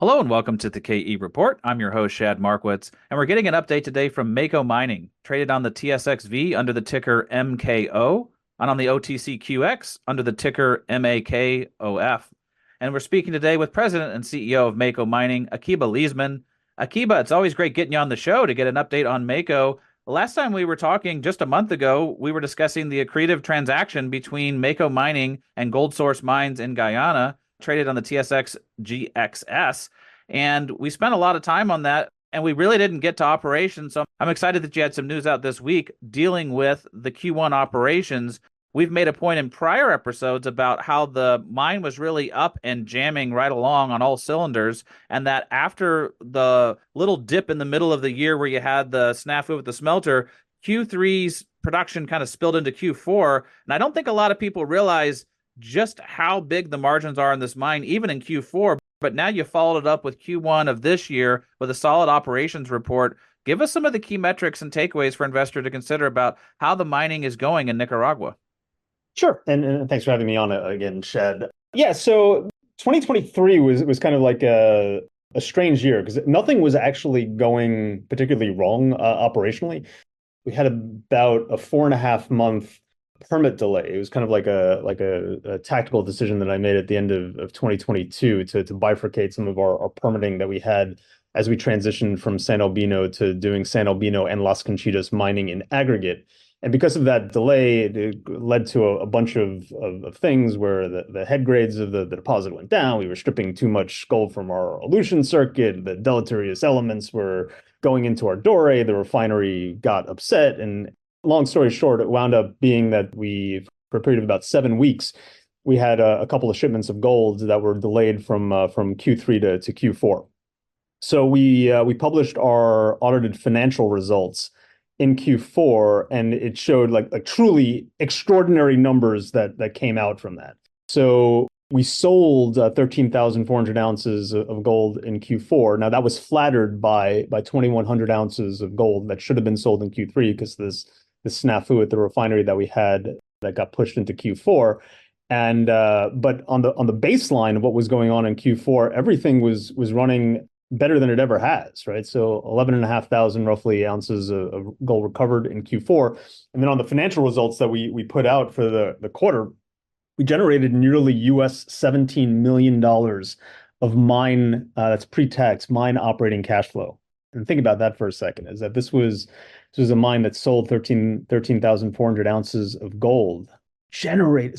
Hello and welcome to the KE Report. I'm your host, Shad Markwitz, and we're getting an update today from Mako Mining, traded on the TSXV under the ticker MKO, and on the OTCQX under the ticker MAKOF. And we're speaking today with President and CEO of Mako Mining, Akiba Leisman. Akiba, it's always great getting you on the show to get an update on Mako. The last time we were talking just a month ago, we were discussing the accretive transaction between Mako Mining and Goldsource Mines in Guyana, traded on the TSX GXS. And we spent a lot of time on that, and we really didn't get to operations. So I'm excited that you had some news out this week dealing with the Q1 operations. We've made a point in prior episodes about how the mine was really up and jamming right along on all cylinders, and that after the little dip in the middle of the year where you had the snafu with the smelter, Q3's production kind of spilled into Q4. And I don't think a lot of people realize just how big the margins are in this mine, even in Q4. But now you followed it up with Q1 of this year with a solid operations report. Give us some of the key metrics and takeaways for investors to consider about how the mining is going in Nicaragua. Sure. And thanks for having me on again, Shed. Yeah, so 2023 was kind of like a strange year because nothing was actually going particularly wrong operationally. We had about a 4.5 month permit delay. It was kind of like a tactical decision that I made at the end of 2022 to bifurcate some of our permitting that we had as we transitioned from San Albino to doing San Albino and Las Conchitas mining in aggregate. And because of that delay, it led to a bunch of things where the head grades of the deposit went down. We were stripping too much gold from our elution circuit. The deleterious elements were going into our doré. The refinery got upset. And long story short, it wound up being that for a period of about 7 weeks, we had a couple of shipments of gold that were delayed from Q3 to Q4. So we published our audited financial results in Q4, and it showed like truly extraordinary numbers that came out from that. So we sold 13,400 ounces of gold in Q4. Now that was flattered by 2,100 ounces of gold that should have been sold in Q3 because this snafu at the refinery that we had that got pushed into Q4. And but on the baseline of what was going on in Q4, everything was running better than it ever has, right? So 11,500 roughly ounces of gold recovered in Q4. And then on the financial results that we put out for the quarter, we generated nearly US $17 million of mine, that's pre-tax mine operating cash flow. And think about that for a second, is that this was a mine that sold 13,400 ounces of gold, so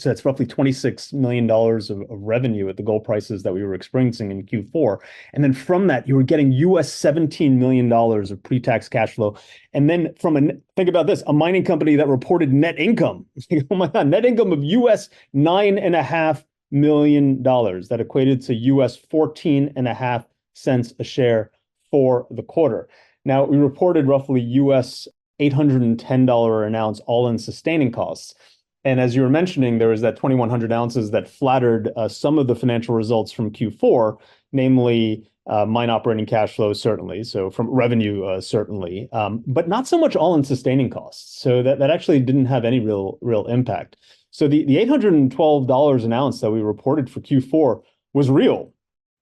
that's roughly $26 million of revenue at the gold prices that we were experiencing in Q4. And then from that, you were getting US $17 million of pre-tax cash flow. And then think about this, a mining company that reported net income, oh my God, net income of US $9.5 million. That equated to US 14.5 cents a share for the quarter. Now, we reported roughly US $810 an ounce all-in sustaining costs. And as you were mentioning, there was that 2,100 ounces that flattered some of the financial results from Q4, namely mine operating cash flow, certainly. So from revenue, certainly, but not so much all-in sustaining costs. So that actually didn't have any real impact. So the $812 an ounce that we reported for Q4 was real.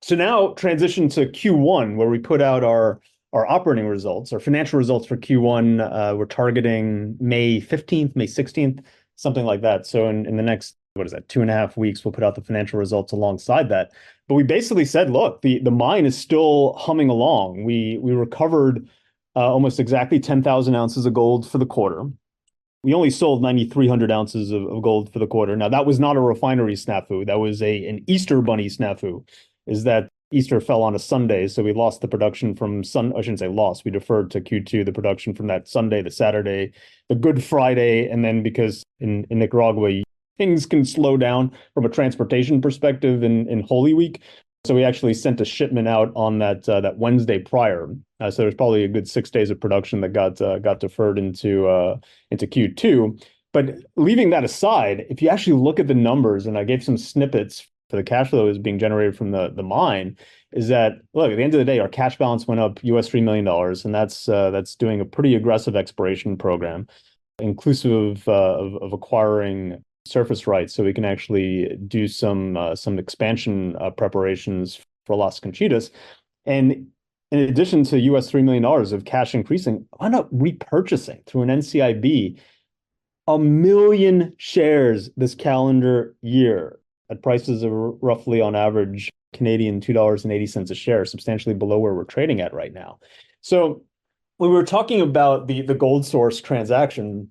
So now transition to Q1, where we put out our operating results, our financial results for Q1. We're targeting May 15th, May 16th. Something like that. So in the next, 2.5 weeks, we'll put out the financial results alongside that. But we basically said, look, the mine is still humming along. We recovered almost exactly 10,000 ounces of gold for the quarter. We only sold 9,300 ounces of gold for the quarter. Now, that was not a refinery snafu. That was an Easter bunny snafu, is that Easter fell on a Sunday, so we lost the production from I shouldn't say lost, we deferred to Q2 the production from that Sunday, the Saturday, the Good Friday, and then because in Nicaragua, things can slow down from a transportation perspective in Holy Week. So we actually sent a shipment out on that Wednesday prior. So there's probably a good 6 days of production that got deferred into Q2. But leaving that aside, if you actually look at the numbers, and I gave some snippets for the cash flow is being generated from the mine, is that, look, at the end of the day, our cash balance went up US $3 million, and that's doing a pretty aggressive exploration program, inclusive of acquiring surface rights, so we can actually do some expansion preparations for Las Conchitas. And in addition to US $3 million of cash increasing, why not repurchasing through an NCIB 1 million shares this calendar year at prices of roughly on average Canadian $2.80 a share, substantially below where we're trading at right now. So when we were talking about the Goldsource transaction,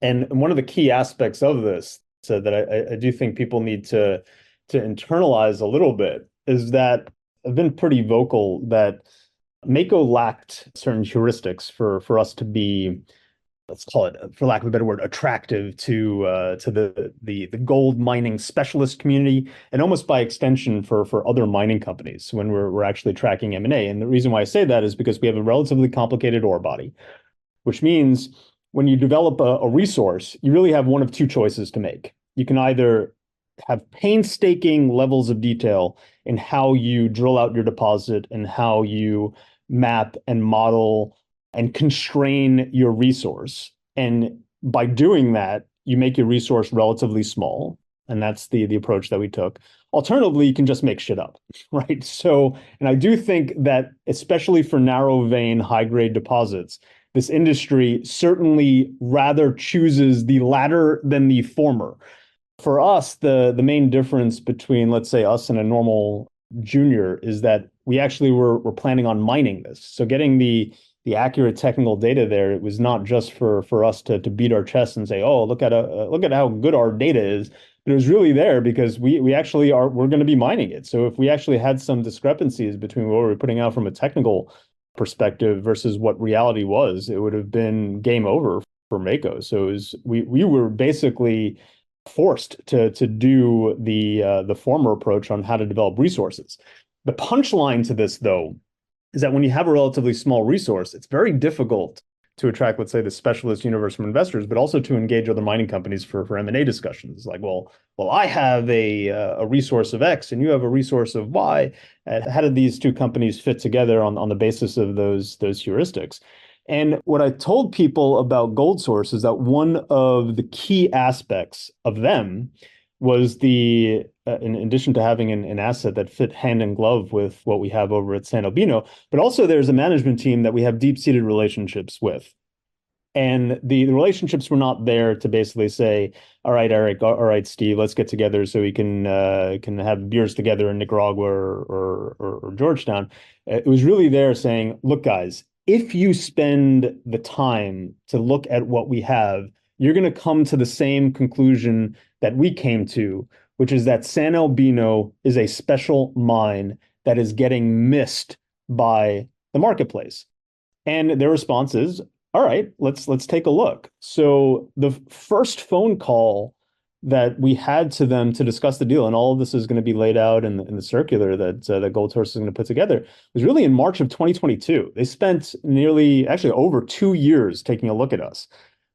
and one of the key aspects of this, so that I do think people need to internalize a little bit, is that I've been pretty vocal that Mako lacked certain heuristics for us to be, let's call it, for lack of a better word, attractive to the gold mining specialist community, and almost by extension for other mining companies when we're actually tracking M&A. And the reason why I say that is because we have a relatively complicated ore body, which means when you develop a resource, you really have one of two choices to make. You can either have painstaking levels of detail in how you drill out your deposit and how you map and model and constrain your resource. And by doing that, you make your resource relatively small. And that's the approach that we took. Alternatively, you can just make shit up, right? So, and I do think that, especially for narrow vein, high grade deposits, this industry certainly rather chooses the latter than the former. For us, the main difference between, let's say, us and a normal junior is that we actually were planning on mining this. So getting the accurate technical data there, it was not just for us to beat our chests and say, oh, look at how good our data is. But it was really there because we're going to be mining it. So if we actually had some discrepancies between what we were putting out from a technical perspective versus what reality was, it would have been game over for Mako. So we were basically forced to do the former approach on how to develop resources. The punchline to this, though, is that when you have a relatively small resource, it's very difficult to attract, let's say, the specialist universe from investors, but also to engage other mining companies for M&A discussions. Like, well, I have a resource of X and you have a resource of Y. How did these two companies fit together on the basis of those heuristics? And what I told people about Goldsource is that one of the key aspects of them was in addition to having an asset that fit hand in glove with what we have over at San Albino, but also there's a management team that we have deep-seated relationships with. And the relationships were not there to basically say, all right, Eric, all right, Steve, let's get together so we can have beers together in Nicaragua or Georgetown. It was really there saying, look, guys, if you spend the time to look at what we have, you're going to come to the same conclusion that we came to, which is that San Albino is a special mine that is getting missed by the marketplace. And their response is, all right, let's take a look. So the first phone call that we had to them to discuss the deal, and all of this is going to be laid out in the circular that Goldsource is going to put together, was really in March of 2022. They spent actually over 2 years taking a look at us,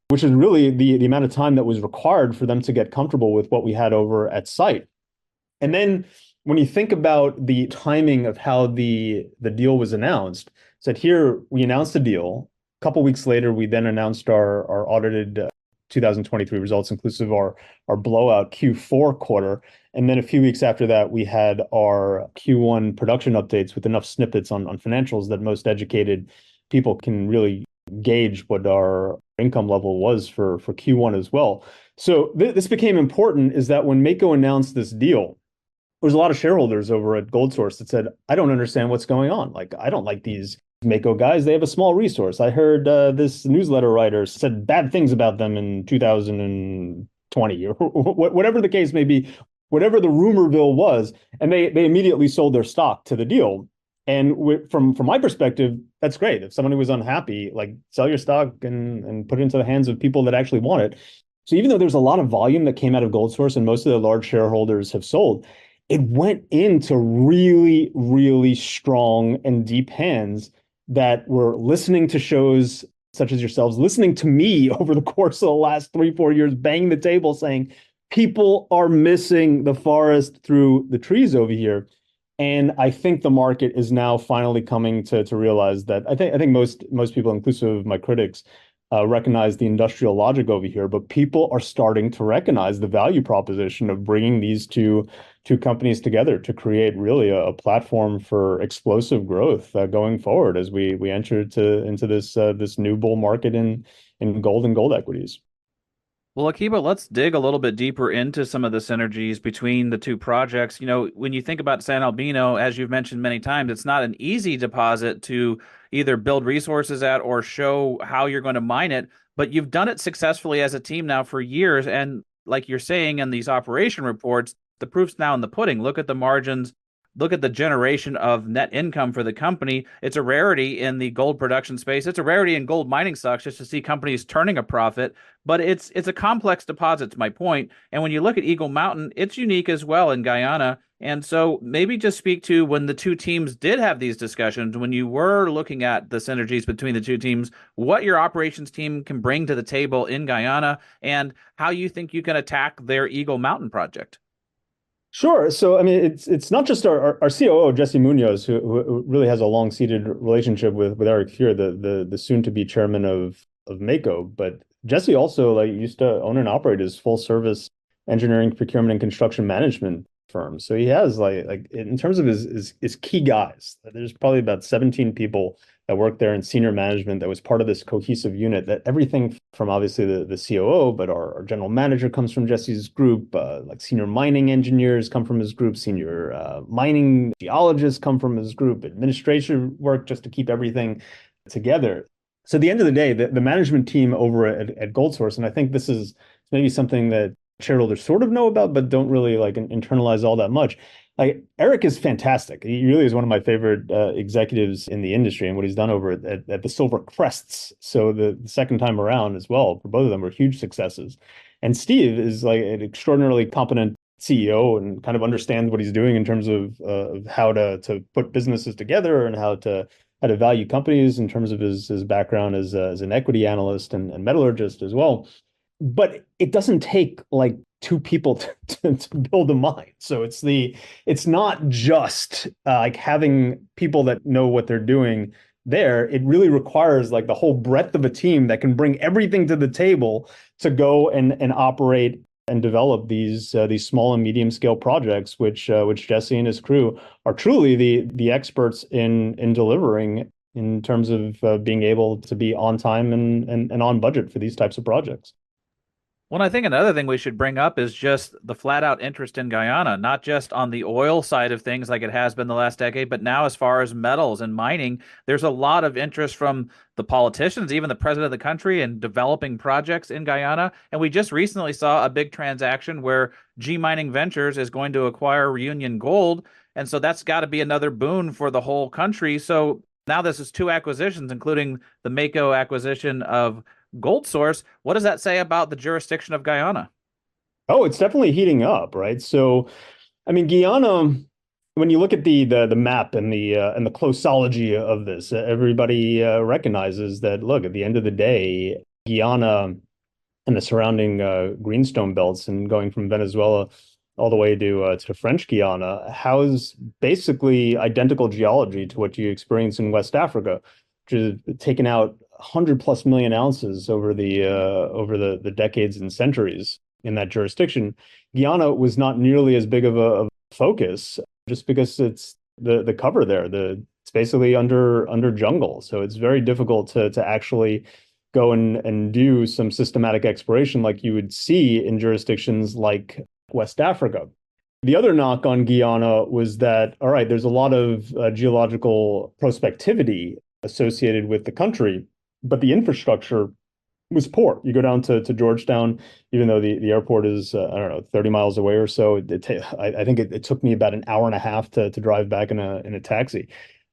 which is really the amount of time that was required for them to get comfortable with what we had over at site. And then when you think about the timing of how the deal was announced, said here we announced the deal. A couple of weeks later, we then announced our audited 2023 results, inclusive of our blowout Q4 quarter. And then a few weeks after that, we had our Q1 production updates with enough snippets on financials that most educated people can really gauge what our income level was for Q1 as well. So this became important, is that when Mako announced this deal, there was a lot of shareholders over at Goldsource that said, I don't understand what's going on. Like, I don't like these Mako guys. They have a small resource. I heard this newsletter writer said bad things about them in 2020 or whatever the case may be, whatever the rumorville was. And they immediately sold their stock to the deal. And from my perspective, that's great. If somebody was unhappy, like, sell your stock and put it into the hands of people that actually want it. So even though there's a lot of volume that came out of Goldsource and most of the large shareholders have sold, it went into really, really strong and deep hands that were listening to shows such as yourselves, listening to me over the course of the last 3-4 years, banging the table saying, people are missing the forest through the trees over here. And I think the market is now finally coming to realize that. I think most people, inclusive of my critics, recognize the industrial logic over here, but people are starting to recognize the value proposition of bringing these two two companies together to create really a platform for explosive growth going forward as we enter into this new bull market in gold and gold equities. Well, Akiba, let's dig a little bit deeper into some of the synergies between the two projects. You know, when you think about San Albino, as you've mentioned many times, it's not an easy deposit to either build resources at or show how you're going to mine it, but you've done it successfully as a team now for years. And like you're saying in these operation reports, the proof's now in the pudding. Look at the margins. Look at the generation of net income for the company. It's a rarity in the gold production space. It's a rarity in gold mining stocks just to see companies turning a profit, but it's a complex deposit to my point. And when you look at Eagle Mountain, it's unique as well in Guyana. And so maybe just speak to when the two teams did have these discussions, when you were looking at the synergies between the two teams, what your operations team can bring to the table in Guyana and how you think you can attack their Eagle Mountain project. Sure. So, I mean, it's not just our COO, Jesse Munoz, who really has a long-seated relationship with Eric here, the soon-to-be chairman of Mako. But Jesse also used to own and operate his full-service engineering, procurement, and construction management firm. So he has like in terms of his key guys, there's probably about 17 people that work there in senior management that was part of this cohesive unit, that everything from obviously the COO, but our general manager comes from Jesse's group, like senior mining engineers come from his group, senior mining geologists come from his group, administration work just to keep everything together. So at the end of the day, the management team over at Goldsource, and I think this is maybe something that shareholders sort of know about, but don't really like internalize all that much. Like Eric is fantastic. He really is one of my favorite executives in the industry, and what he's done over at the Silver Crests. So the second time around as well, for both of them were huge successes. And Steve is like an extraordinarily competent CEO and kind of understands what he's doing in terms of how to put businesses together and how to value companies in terms of his background as an equity analyst and metallurgist as well. But it doesn't take like two people to build a mine. So it's not just like having people that know what they're doing there. It really requires like the whole breadth of a team that can bring everything to the table to go and operate and develop these small and medium scale projects, which Jesse and his crew are truly the experts in delivering in terms of being able to be on time and on budget for these types of projects. Well, I think another thing we should bring up is just the flat out interest in Guyana, not just on the oil side of things like it has been the last decade, but now as far as metals and mining, there's a lot of interest from the politicians, even the president of the country, in developing projects in Guyana. And we just recently saw a big transaction where G Mining Ventures is going to acquire Reunion Gold. And so that's got to be another boon for the whole country. So now this is two acquisitions, including the Mako acquisition of Goldsource. What does that say about the jurisdiction of Guyana? Oh, it's definitely heating up, right? So, I mean, Guyana, when you look at the map and the closology of this, everybody recognizes that, look, at the end of the day, Guyana and the surrounding greenstone belts and going from Venezuela all the way to French Guyana house basically identical geology to what you experience in West Africa, which is taken out 100+ million ounces over the decades and centuries in that jurisdiction. Guyana was not nearly as big of a focus just because it's the cover there. It's basically under jungle. So it's very difficult to actually go and do some systematic exploration like you would see in jurisdictions like West Africa. The other knock on Guyana was that, all right, there's a lot of geological prospectivity associated with the country, but the infrastructure was poor. You go down to Georgetown, even though the airport is, I don't know, 30 miles away or so. I think it took me about an hour and a half to drive back in a taxi.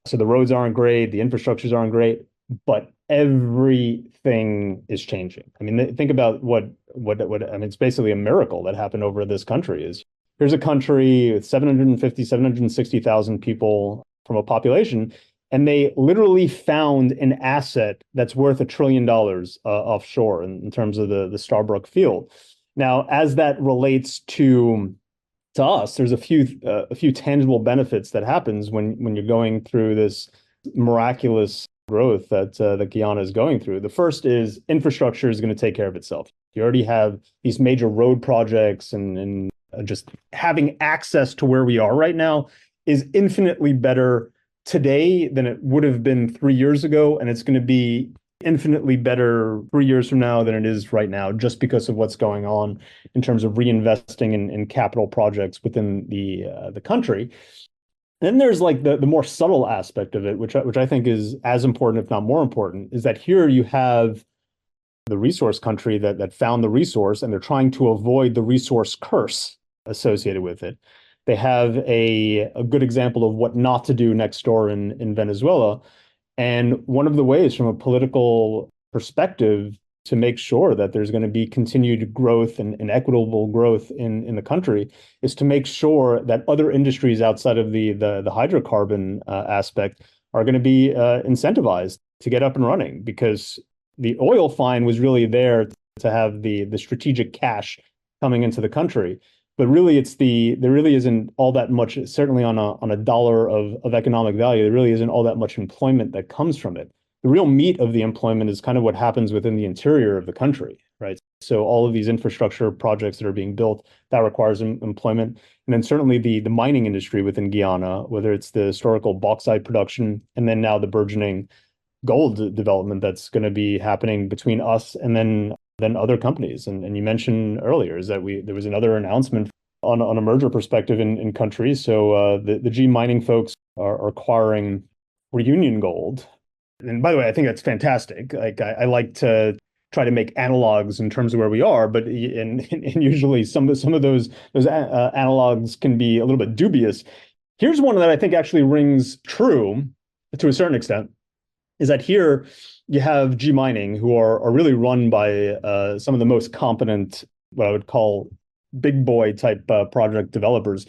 So the roads aren't great, the infrastructures aren't great, but everything is changing. I mean, think about what I mean, it's basically a miracle that happened over this country. Is here's a country with 760,000 people from a population, and they literally found an asset that's worth $1 trillion offshore in terms of the Starbrook field. Now, as that relates to us, there's a few tangible benefits that happens when you're going through this miraculous growth that Guyana is going through. The first is infrastructure is going to take care of itself. You already have these major road projects and just having access to where we are right now is infinitely better today than it would have been 3 years ago. And it's going to be infinitely better 3 years from now than it is right now, just because of what's going on in terms of reinvesting in capital projects within the country. Then there's like the more subtle aspect of it, which I think is as important, if not more important, is that here you have the resource country that found the resource, and they're trying to avoid the resource curse associated with it. They have a good example of what not to do next door in Venezuela. And one of the ways from a political perspective to make sure that there's going to be continued growth and equitable growth in the country is to make sure that other industries outside of the hydrocarbon aspect are going to be incentivized to get up and running, because the oil find was really there to have the strategic cash coming into the country. But really, there really isn't all that much, certainly on a dollar of economic value, there really isn't all that much employment that comes from it. The real meat of the employment is kind of what happens within the interior of the country, right? So all of these infrastructure projects that are being built, that requires employment. And then certainly the mining industry within Guyana, whether it's the historical bauxite production, and then now the burgeoning gold development that's going to be happening between us and then other companies. And you mentioned earlier is that there was another announcement on a merger perspective in countries. So the G mining folks are acquiring Reunion Gold. And by the way, I think that's fantastic. Like I like to try to make analogs in terms of where we are, but and usually some of those analogs can be a little bit dubious. Here's one that I think actually rings true to a certain extent, is that here you have G Mining, who are really run by some of the most competent, what I would call big boy type project developers,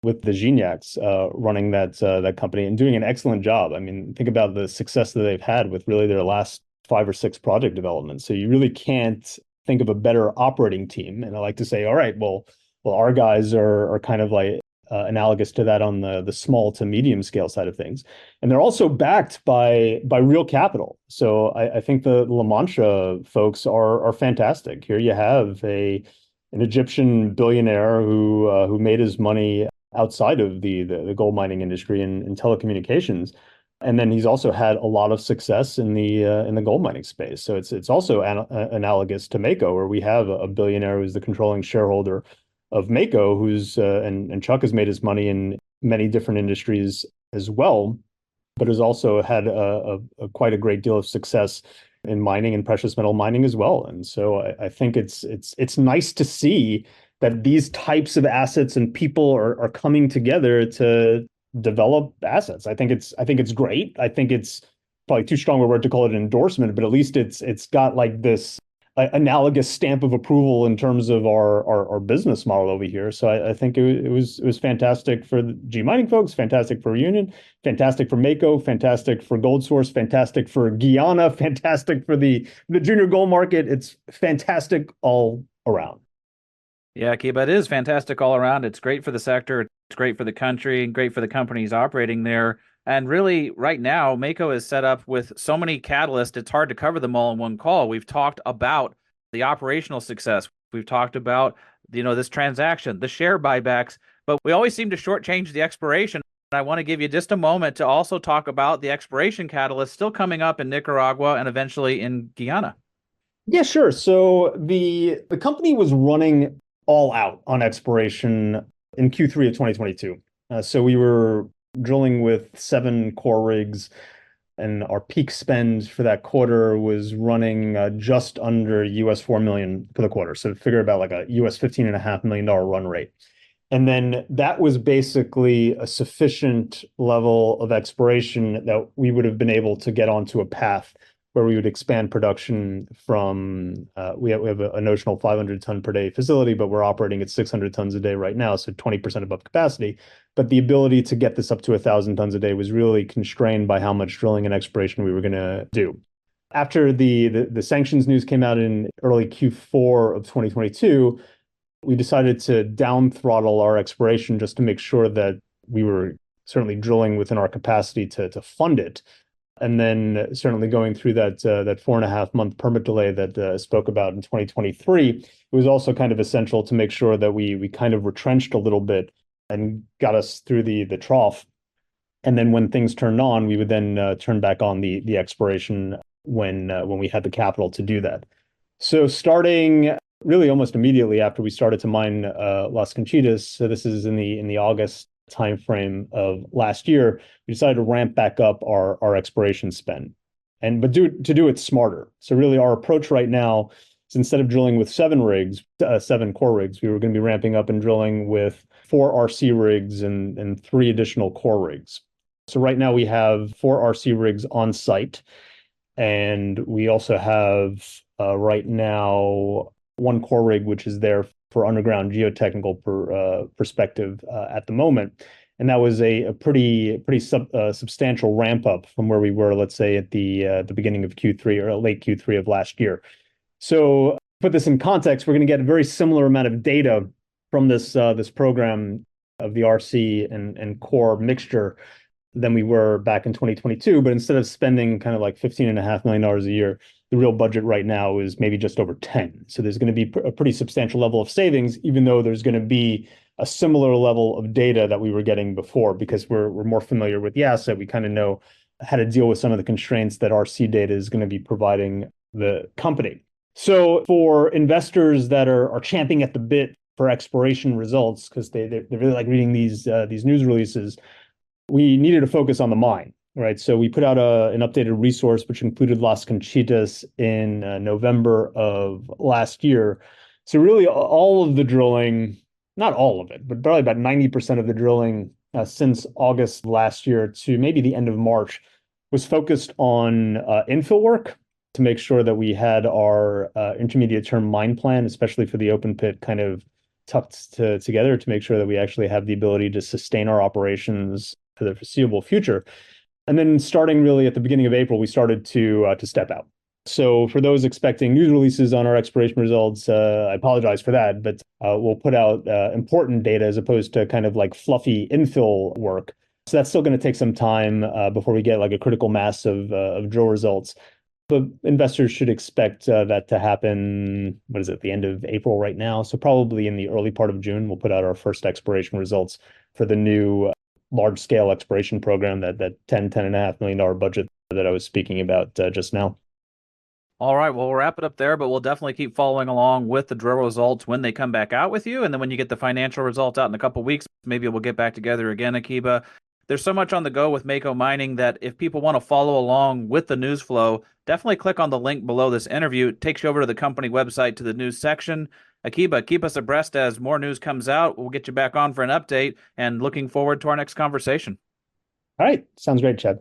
with the Gignacs running that company and doing an excellent job. I mean, think about the success that they've had with really their last 5 or 6 project developments. So you really can't think of a better operating team. And I like to say, all right, well, our guys are kind of like analogous to that on the small to medium scale side of things. And they're also backed by real capital. So I think the La Mancha folks are fantastic. Here you have an Egyptian billionaire who made his money outside of the gold mining industry and telecommunications. And then he's also had a lot of success in the gold mining space. So it's also analogous to Mako, where we have a billionaire who's the controlling shareholder of Mako, who's and Chuck has made his money in many different industries as well, but has also had quite a great deal of success in mining and precious metal mining as well. And so I think it's nice to see that these types of assets and people are coming together to develop assets. I think it's great. I think it's probably too strong a word to call it an endorsement, but at least it's got like this analogous stamp of approval in terms of our business model over here. So I think it was fantastic for the G Mining folks, fantastic for Reunion, fantastic for Mako, fantastic for Goldsource, fantastic for Guyana, fantastic for the junior gold market. It's fantastic all around. Yeah, Akiba, it is fantastic all around. It's great for the sector. It's great for the country and great for the companies operating there. And really, right now, Mako is set up with so many catalysts, it's hard to cover them all in one call. We've talked about the operational success. We've talked about, this transaction, the share buybacks, but we always seem to shortchange the exploration. And I want to give you just a moment to also talk about the exploration catalyst still coming up in Nicaragua and eventually in Guyana. Yeah, sure. So the company was running all out on exploration in Q3 of 2022. So we were drilling with 7 core rigs, and our peak spend for that quarter was running just under $4 million for the quarter. So figure about like a $15.5 million run rate. And then that was basically a sufficient level of exploration that we would have been able to get onto a path where we would expand production from, we have a notional 500 ton per day facility, but we're operating at 600 tons a day right now, so 20% above capacity. But the ability to get this up to 1,000 tons a day was really constrained by how much drilling and exploration we were going to do. After the sanctions news came out in early Q4 of 2022, we decided to down throttle our exploration just to make sure that we were certainly drilling within our capacity to fund it. And then certainly going through that 4.5 month permit delay that I spoke about in 2023, it was also kind of essential to make sure that we kind of retrenched a little bit and got us through the trough. And then when things turned on, we would then turn back on the exploration when we had the capital to do that. So starting really almost immediately after we started to mine Las Conchitas, so this is in the August timeframe of last year, we decided to ramp back up our exploration spend, but to do it smarter. So really, our approach right now is instead of drilling with 7 core rigs, we were going to be ramping up and drilling with 4 RC rigs and 3 additional core rigs. So right now we have 4 RC rigs on site, and we also have right now 1 core rig, which is there for underground geotechnical perspective at the moment. And that was a pretty substantial ramp up from where we were, let's say, at the beginning of Q3 or late Q3 of last year. So put this in context, we're going to get a very similar amount of data from this program of the RC and core mixture than we were back in 2022. But instead of spending kind of like $15.5 million a year, the real budget right now is maybe just over 10. So there's going to be a pretty substantial level of savings, even though there's going to be a similar level of data that we were getting before, because we're more familiar with the asset. We kind of know how to deal with some of the constraints that RC data is going to be providing the company. So for investors that are champing at the bit for exploration results, because they really like reading these news releases, we needed to focus on the mine, right? So we put out an updated resource, which included Las Conchitas in November of last year. So really all of the drilling, not all of it, but probably about 90% of the drilling since August last year to maybe the end of March was focused on infill work to make sure that we had our intermediate term mine plan, especially for the open pit, kind of tucked together to make sure that we actually have the ability to sustain our operations for the foreseeable future. And then starting really at the beginning of April, we started to step out. So for those expecting news releases on our exploration results, I apologize for that, but we'll put out important data as opposed to kind of like fluffy infill work. So that's still going to take some time before we get like a critical mass of drill results. But investors should expect that to happen, what is it, the end of April right now? So probably in the early part of June, we'll put out our first exploration results for the new large-scale exploration program, that $10.5 million budget that I was speaking about just now. All right, well, we'll wrap it up there, but we'll definitely keep following along with the drill results when they come back out with you. And then when you get the financial results out in a couple of weeks, maybe we'll get back together again, Akiba. There's so much on the go with Mako Mining that if people want to follow along with the news flow, definitely click on the link below this interview. It takes you over to the company website to the news section. Akiba, keep us abreast as more news comes out. We'll get you back on for an update and looking forward to our next conversation. All right. Sounds great, Chad.